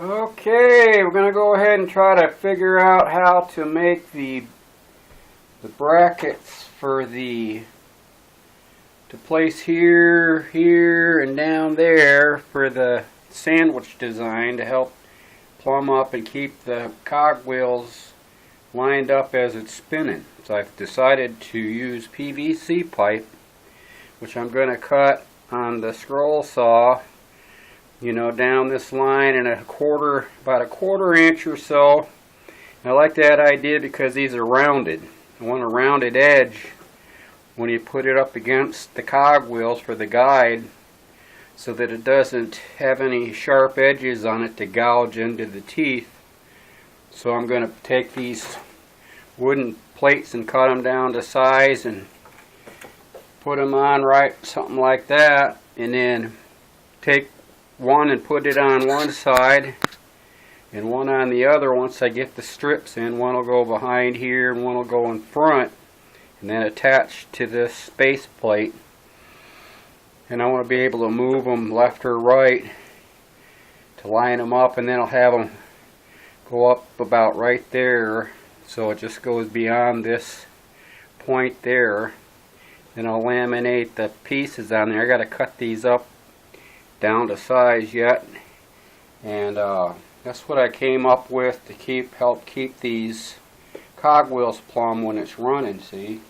Okay, we're going to go ahead and try to figure out how to make the brackets for to place here, here, and down there for the sandwich design to help plumb up and keep the cog wheels lined up as it's spinning. So I've decided to use PVC pipe, which I'm going to cut on the scroll saw, down this line in about a quarter inch or so. And I like that idea because these are rounded. I want a rounded edge when you put it up against the cog wheels for the guide, so that it doesn't have any sharp edges on it to gouge into the teeth. So I'm going to take these wooden plates and cut them down to size and put them on something like that, and then take one and put it on one side and one on the other. Once I get the strips in, one will go behind here and one will go in front, and then attach to this space plate. And I want to be able to move them left or right to line them up, and then I'll have them go up about right there, so it just goes beyond this point there. Then I'll laminate the pieces on there. I got to cut these up down to size yet, and that's what I came up with to help keep these cog wheels plumb when it's running, see.